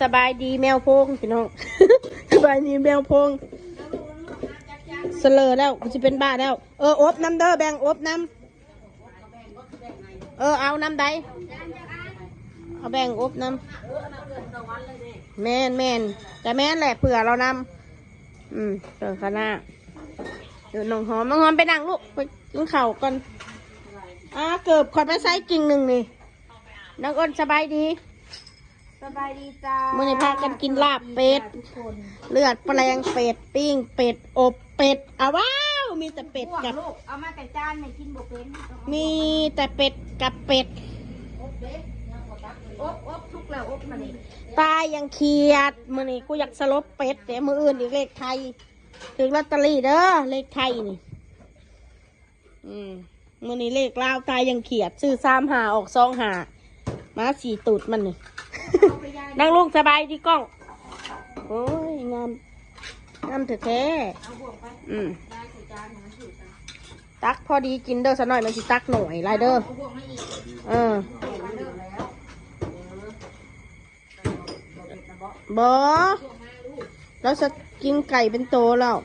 สบายดีแมวโพงพี่น้อง สบายดีแมวโพงเสลอแล้วมันจะเป็นบ้าแล้วอบน้ำเด้อแบ่งอบน้ำเอาน้ำใดเอาแบ่งอบน้ำแม่นแต่แม่นแหละเผื่อเรานำเจอคณะเดี๋ยวน้องหอมไปนั่งลูกไปกินข้าวก่อนเกือบขอดไปไซส์กิ่งหนึ่งนี่น้องอ้นสบายดีสบายดีจ้ามื่อนี้พากันกินลาบเป็ดเลือดแปลงเป็ดปิ้งเป็ดอบเป็ดว้าวมีแต่เป็ดกับลูกเอามาแต่จานไม่กินบุเป็นมีแต่เป็ดกับเป็ดอบทุกแล้วอบมานี่ตายยังเคียดมื่อนี้กูอยากสลบเป็ดแต่มืออื่นอีกเลขไทยถึงลอตเตอรี่เด้อเลขไทยนี่มื่อนี้เลขลาวตายยังเขียดซื้อ3 หาออก2 หามา4 ตูดมันนี่นั่งลุงสบายดีกล้องโอ้ยงามเถอะแท้ตักพอดีกินเด้อสักหน่อยมันสิตักหน่อยไรเด้อบอแล้วจะกินไก่เป็นโตแล้ว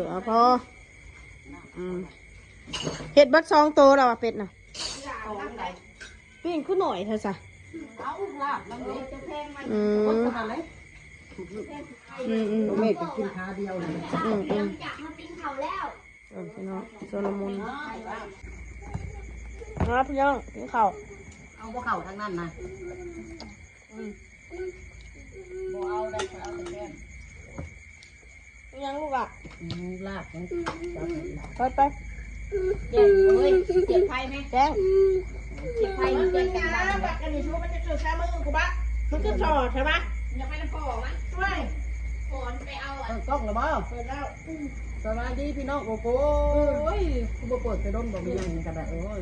เอาพอเห็ดบัด2 โตแล้วเป็ดน่ะปิ้งขึ้นหน่อยเถอะจ้ะไม่เป็นกินค้าเดียวเลยอยากมาปิ้งเขาแล้วพี่น้องโซโลมอนครับพี่น้องกินข้าวเอาพวกเขาทั้งนั้นนะบ่เอาได้เอาแต่แก้มยังลูกอ่ะลาบไปเจ็บเลยเจ็บไฟไหมแจ้งเจ็บไฟมันเป็นกันบ้าง บักกันนี่ชูมันจะจุดแซ่มือกูบะมันก็ถอดใช่ปะอย่าไปน้ำพอวะช่วยฝนไปเอาต้องหรือเปล่าเปิดแล้วสวัสดีพี่น้องโอ้โหกูบ่เปิดไปด้นบ่มีอย่างนี้กันแบบโอ้ย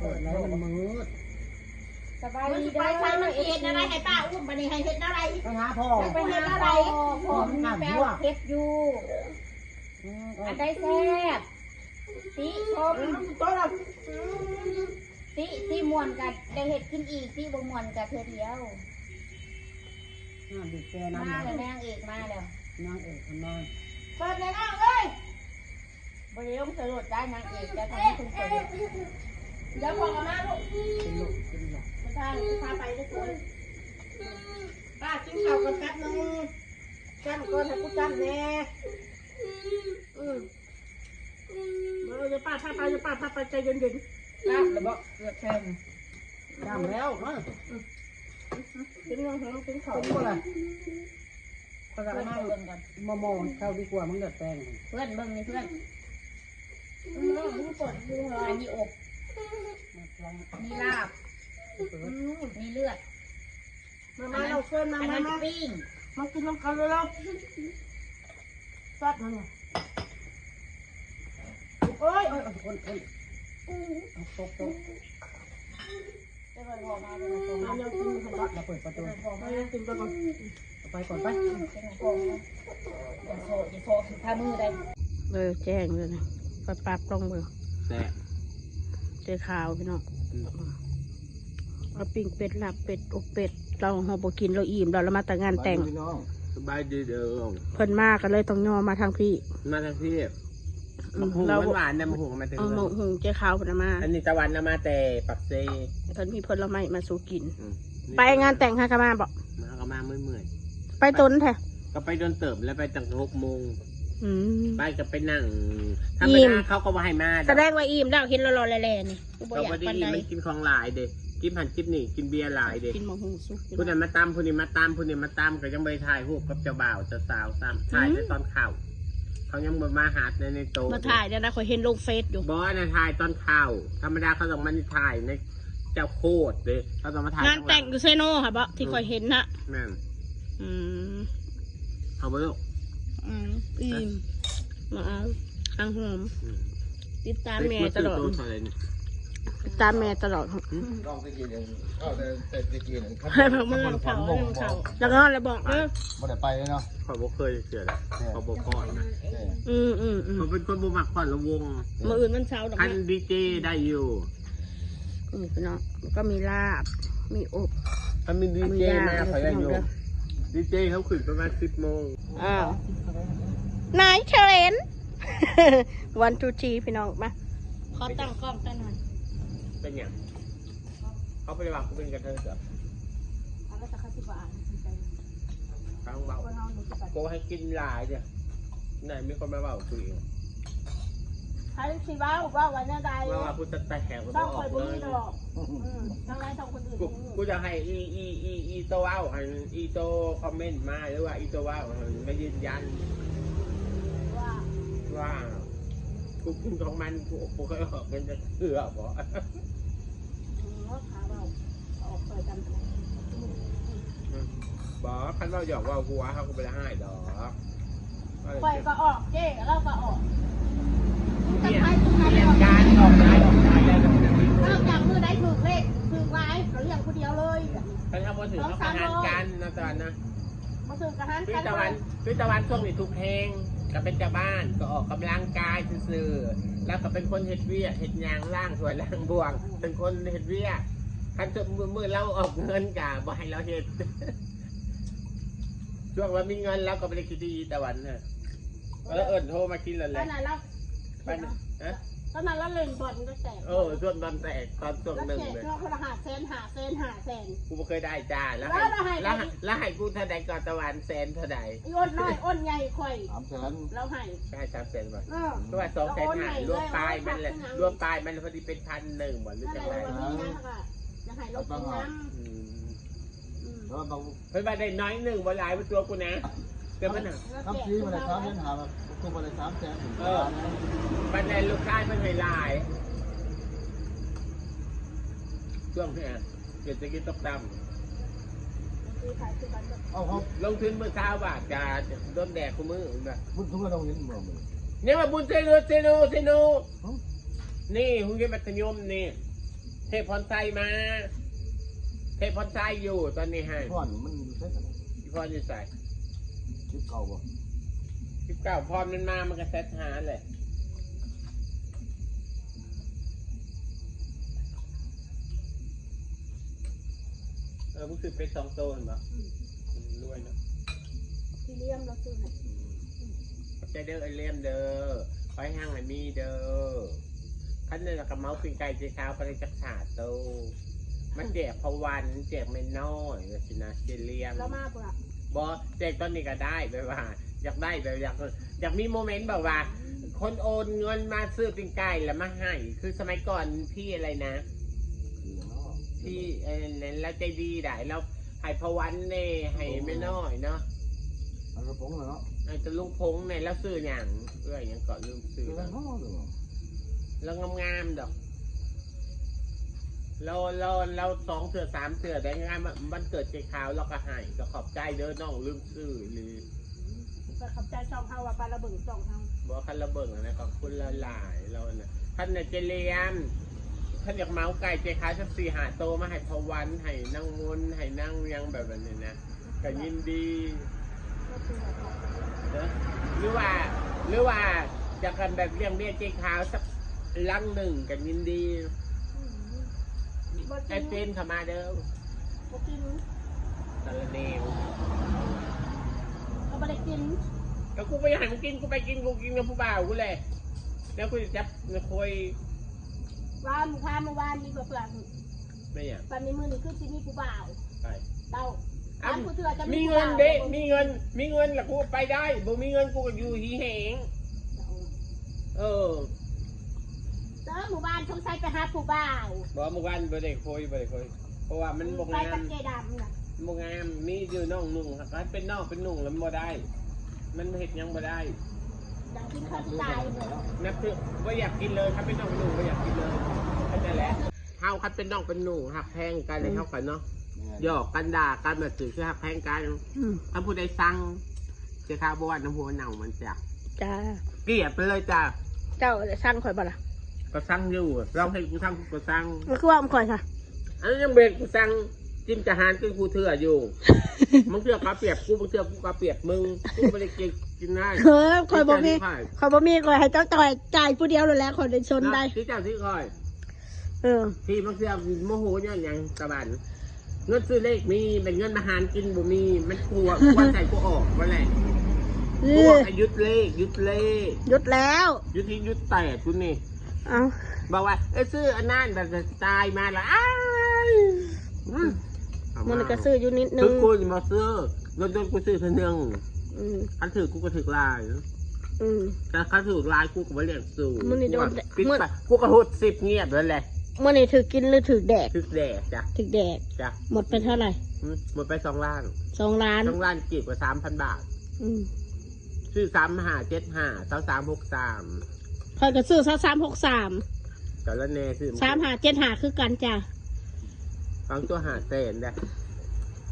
เปิดแล้วมันมืดสบายดีเด้อไปมันเห็ดอะไรให้ป้าอุ้มบันนี้ให้เห็ดอะไรไปหาพ่อไปเห็ดอะไรพ่อมีแป้วเห็ดอยู่อันได้แซ่บตีชมตีมวนกันได้เห็ดกินอีกตีบ่มวนกันเธอเดียวมาแล้วนางเอกมาแล้วนางเอกคนน้อยเปิดเลยน้องเอ้ยบริลงสรุปได้นางเอกจะทำให้คุณเปิดเดี๋ยวพอกันมาลูกเป็นลูกเป็นหลานไม่ใช่พาไปทุกคนป้ากินข้าวกันแป๊บนึงจ้ำก่อนให้กูจ้ำแน่จะป้าพาไปใจเย็นๆจ้ำแล้วบ่เลือดแทงจ้ำแล้วมากินเงินกินข้าวเป็นอะไรก็จะมาเบิ่งกันมองเข้าดีกว่ามันเลือดแทงเพื่อนเบิ่งนี่เพื่อนมึงเปิดดูเหรอมีอกมีลาบมีเลือดมาเราเพื่อนมาปิ้งมากินน้ำกันเลยแล้วซัดมันโอ้ยตกจะไปพอมาเลย เราเปิดประตูไปก่อนไปอย่าโชว์ท่ามือได้แจ้งเลยนะปั๊บลงมือเจ๊ขาวพี่น้องเอาปิ้งเป็ดลาบเป็ดอบเป็ดเราหอบกินเราอิ่มเรามาแต่งานแต่งสบายดีเด้อเพิ่นมากกันเลยต้องย่อมาทางพี่เราหวานเนี่ยมะฮุงมาถึงมะฮุงเจ๊ขาวเพิ่นมาอันนี้ตะวันมาแต่ปักเซ่เพิ่นมีผลไม้มาสู่กินไปงานแต่งฮากามาบอกมาก็มาเมื่อยไปต้นแท้ก็ไปโดนเติมแล้วไปตั้ง6 โมงไปก็ไปนั่งทำไม่ได้เขาก็มาให้มาแสดงว่าอิ่มแล้วเห็นรอแล่ๆนี่ก็พอดีมันกินของหลายเด็กกินผันกินนี่กินเบียร์หลายเด็กกินมะฮุงสุกผู้นั้นมาตามผู้นี้มาตามผู้นี้มาตามก็ยังไม่ถ่ายรูปกับเจ้าบ่าวเจ้าสาวซ้ำถ่ายในตอนข่าวเขายังมาหาในโต๊ะมาถ่ายเนี่ยนะคอยเห็นลงเฟซอยู่บอสนะถ่ายตอนข่าวธรรมดาเขาต้องมาถ่ายในเจ้าโคตรเลยเขาต้องมาถ่ายงานแต่งอยู่เซโน่ค่ะบะที่คอยเห็นนะแม่เขาไปลูกอิ่มมาเอาข้างหอมติดตามแม่ตลอดตามแม่ตลอดลองไปกินเองแต่ไปกินให้พักมันเขาแล้วก็เลยบอกไม่ได้ไปเลยเนาะเขาบอกเคยเจอเขาบอกก่อนนะเขาเป็นคนบุมักผ่อนละวงมืออื่นมันเช้าคันดีเจได้อยู่ นี่พี่น้องแล้วก็มีลาบมีอบ ถ้ามีดีเจมาเขาจะอยู่ดีเจเขาขึ้นประมาณ10 โมง อ้าวนายเชลน วันทูทีพี่น้องมาขอตั้งกล้องตั้งหน่อย เป็นอย่างเขาไปว่าเขาเป็นกระเทยเสือ เอาแล้วจะเข้าที่บ้าน ทางเบาโกให้กินหลายเดียวไหนมีคนมาเบาคุย ใครสิว้าววันนี้ใด ว่าพูดแต่แหกมัน ต้อง อ ค อ อย ก บุ เลย ญดอกทั้งนั้นทั้งคนอื่น กูจะให้อีโตว้าวอีโตคอมเมนต์มาหรือว่าอีโตว้าวไม่ยืนยัน ว่า ว่ากูกินของมันกูเคยออกเป็นจะเสือบ่ ขาเราออกไปกัน บ่คันเราหยอกว่าหัวเขาก็ไปให้ดอก ไปก็ออกเจ๊เราก็ออก เปลี่ยนการออกได้แล้ว นอกจากมือได้ถูกเลขถูกไว้เขาเรียกคนเดียวเลย ถ้าทำมาถึงเขาประหารกันนะตอนนะ มาถึงกระหัน พี่ กัน ตะวันช่วงนี้ทุกเพลงก็เป็นเจ้าบ้านก็ออกกำลังกายซื่อๆแล้วก็เป็นคนเฮ็ดเวียเฮ็ดยางล่างสวยล่างบวงเป็นคนเฮ็ดเวียคันจนมือเราออกเงินกะบ่ให้เราเฮ็ดช่วงเรามีเงินแล้วก็ไม่ได้คิดดีตะวันเนี่ยแล้วโทรมากินเลย ตอนนั้นเรา ไปนะ ตอนนั้นเราเล่นบอลก็แตก ส่วนตอนแตกตอนช่วงหนึ่ง เล เลย ย ช่วงคนละ500,000 กูไม่เคยได้จ้าแล้วให้กูเท่าใดก่อนตะวันแสนเท่าใด อ้นน้อยอ้นใหญ่ข่อย 300,000 เราให้ ใช่300,000บาทก็ว่า250,000รวมปลายมันเลยรวมปลายมันพอดีเป็น1,100บ่หรือ ถ้า จัง ได้ ไร วันนี้นะก็จะให้ลดน้ำ แล้วต้อง เฮ้ยมาได้น้อยหนึ่งบ่หลายเป็นตัวกูนะเกิดมันหนัง ทำซีมาได้3เดือนหาแบบกูมาได้300,000 มันได้ลูกชายมันไม่หลายช่วงนี้เศรษฐกิจตกต่ำ เอาเขา ลงทุนเมื่อเช้าบาทจะโดนแดดคู่มือแบบ บุญทุกคนเราเห็นบ่มึง เนี่ยมาบุญเซโนนี่หุ่นยนต์มัธยมนี่เทพพรไซมาเทพพรไซอยู่ตอนนี้ให้ พ่อนมันอยู่ใช่กัน พี่พรอยู่ใส่ คิดเก่าบ่ 19พรมันมามันก็เซตหาเลยมึงคือเป็น2 โซนเหรอรวยเนาะ ที่เลี้ยงเราซื้อให้ ขอบใจเด้อไอเลี่ยมเด้อไปห้างไอมีเด้อขั้นเดินกับเมาส์ปิงไก่เจ้าเช้าไปเลยจักฉาโตมันแจกพวันแจกไม่น้อยเลยสินะเจเลียม เรามาเปล่า บอแจกตอนนี้ก็ได้แบบว่าอยากได้แบบอยากมีโมเมนต์แบบว่า คนโอนเงินมาซื้อปิงไก่แล้วมาให้คือสมัยก่อนพี่อะไรนะพี่แล้วใจดีได้แล้วให้พวันเน่ให้ไม่น้อยเนาะ มันกระป๋องเนาะ อาจจะลุงพงเนี่ยแล้วซื้ออย่างอย่างก่อนลืมซื้อ คือ แล้ว เนาะ แล้วงามๆดอกเรา2 เสือ 3 เสือได้งามมันเกิดใจขาวเราก็ให้ก็ขอบใจเด้อน้องลืมซื้อหรือ ก็ขับใจช่องเขาว่าปลาระเบิดช่องเขา บอกคันระเบิดนะขอบคุณละหลายเราเนี่ยท่านเนี่ยเจเลียมท่านอยากเมาไก่ใจขาวสัก4 5 โตมาให้พวันให้นั่งมนให้นั่งยังแบบนี้นะก็ยินดีนะหรือว่าจะกันแบบเลี้ยงใจขาวสักลังหนึ่งกันยินดีไอเป็นเข้ามาเด้อ บ่กิน ตะละเนว ก็ไม่ได้กิน ก็กูไปหันกินกูไปกินกูกินกับผู้บ่าวกูเลยแล้วกูจะจับคุย ว่าหมู่พาเมื่อวานนี้เพื่อน ไม่อย่าง ตอนนี้มือนี่คือที่มีผู้บ่าว ไป เดา อ้าว ผู้เถื่อจะ มีเงินเด้มีเงินล่ะกูไปได้บ่มีเงินกูก็อยู่หีแหงเจ้าหมู่บ้านสงสัยไปหาผู้บ่าว บอกเมื่อวานบ่ได้คุยเพราะว่ามันบ่ ไป งา กั ม บเจดำน่ะ บ่งามมีอยู่น้องนุ่งครับเป็นน้องเป็นนุ่งแล้วบ่ได้ มันเฮ็ดยังบ่ได้ อยากกินข้าวที่ตายเลย นับคือว่าอยากกินเลยครับเป็นน้องเป็นหนูว่าอยากกินเลยเข้าใจแล้วเฮาครับเป็นน้องเป็นหนูหักแพงกันเลยเท่ากันเนาะหยอกกันด่ากันแบบสื่อคือหักแพงกันถ้าผู้ใดสั่งเจ้าข้าวบวชน้ำหัวเน่ามันจะ จ้า เกลียดไปเลยจ้า เจ้าจะสั่งข่อยบ่ล่ะ ก็สั่งอยู่ลองให้กูทำกูก็สั่ง มันคือว่ามันข่อยค่ะ อันนี้ยังเบรกกูสั่งจิ้มจะหารกินกูเถื่ออยู่มึงเถื่อกาเปียกกูมึงเถื่อกูกาเปียกมึงกูไม่ได้กินได้ ข่อยบ่มีข่อยให้เจ้าจ่ายผู้เดียวเลยแหละข่อยได้ชนได้ ที่เจ้าที่คอย ที่บางทีโมโหเนี่ยอย่างตะบันเงินซื้อเลขมีเป็นเงินมาหารกินบ่มีมันกลัวใส่กูออกว่าแหละกูบอกให้ยุดเลขยุดแล้ว ยุดแตกกูนี่ เอา บอกว่าซื้ออันนั้นแบบตายมาแล้วอ้ายมันก็ซื้ออยู่นิดนึ คือง กูจะมาซื้อโดนกูซื้อเท่านึง คันถือกูก็ถือลายแต่คันถือลายกูก็ไม่เรียกสูงปิดไปกูก็หด10เงียบแล้วแหละ เมื่อนี่ถือกินหรือถือแดก ถือแดกจ้ะ ถือแดก จ้ะ หมดไปเท่าไหร่ หมดไป2 ล้าน 2 ล้าน 2 ล้านเก็บกว่า 3,000 บาทซื้อ3575 2363 พอยก็ซื้อ363 แต่ละแน่ซื้อ3575คือกันจ้ะ ฟังตัว500,000ได้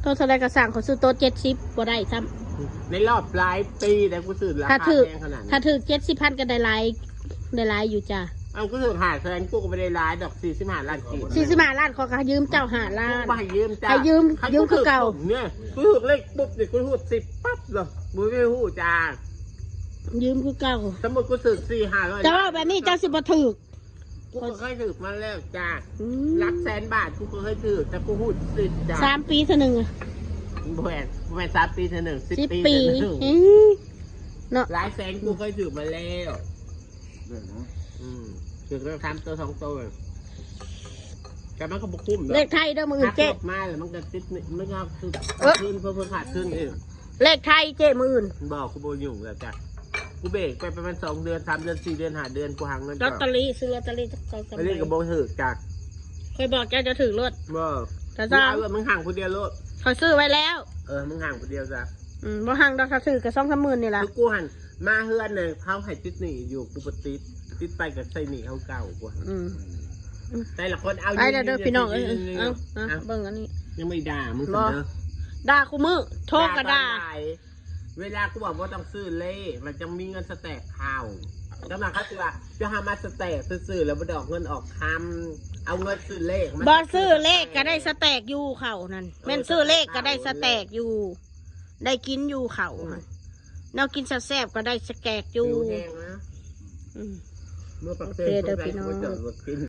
โทษอะไรกระสั่งเขาซื้อโต๊ะ70บ่ได้ซ้ ในรอบหลายปีแต่กูซื้อรา ำถ้า คา ถือ แพงขนาด ถ้า นี้ ถือ70,000ก็ได้หลายอยู่จ้ะ เอากูซื้อ500,000กูก็ไม่ได้ร้ายดอก45 ล้านกีบ 45 ล้านเขาก็ยืมเจ้า5 ล้าน กูให้ยืมจ้า ให้ยืมคือเก่า เนี่ยกูถูกเลขปุ๊บเนี่ยกูถูก10ปั๊บเลยมึงไม่หูจ้า ยืมคือเก่า สมมติกูสึก400-500 เจ้าแบบนี้เจ้าสิบ่ถือ กูก็เคยถือมาแล้วจ้ารับ100,000 บาทกูก็เคยถือแต่กูหู10จ้า 3 ปีเท่านึง แหวน3 ปีเท่านึง10 ปี 10 ปี เท่านึง เนาะ หลายแสนกูเคยถือมาแล้วถือเรื่อง3 ตัว 2 ตัวแต่มันก็บุคุ้ม เลขไทยเด้อมือ หัก เจ๊ ลบมาแล้วมันก็ติดไม่งาคือขึ้นเพิ่มขาดขึ้นเอง เลขไทยเจ๊มือ บอกกูโบยุ่งแล้วจ้ะกูเบรกไปประมาณ2 เดือน 3 เดือน 4 เดือน 5 เดือนกูหังเงิน ลอตเตอรี่ซื้อลอตเตอรี่จะใส่ ไปเล่นกับโบถือจ้ะ เคยบอกเจ้าจะถือรถ บอก แต่ จ้า จ้า มึงห่างคนเดียวโลด เขาซื้อไว้แล้ว มึงห่างคนเดียวจ้ะ บ่ห่างดอกถ้าถือก็2-3 หมื่นนี่แหละ คือกูหันมาเฮือนเนี่ยเขาให้ติดหนีอยู่กูปติดไปกับใส่หนีเขาเก่ากูแต่ละคนเอา ไปเด้อพี่น้องเอาเบิ่งอันนี้ ยังไม่ด่ามึงเสนอ ด่ากูมือโทษก็ด่า เวลากูบอกว่าต้องซื้อเล่มันจะมีเงินสแต็กข้าวแล้วมาเขาว่าจะหามาสแต็กซื้อแล้วมาดอกเงินออกคำเอาเงินซื้อเลข บ่ซื้อเลขก็ได้สแต็กอยู่เขานั่นแม่นซื้อเลขก็ได้สแต็กอยู่ ได้กินอยู่เขาแนวกินแซ่บๆก็ได้สแกกอยู่ แห้งนะเมื่อปักเซ่ โอเคเด้อพี่น้อง จอดรถกิน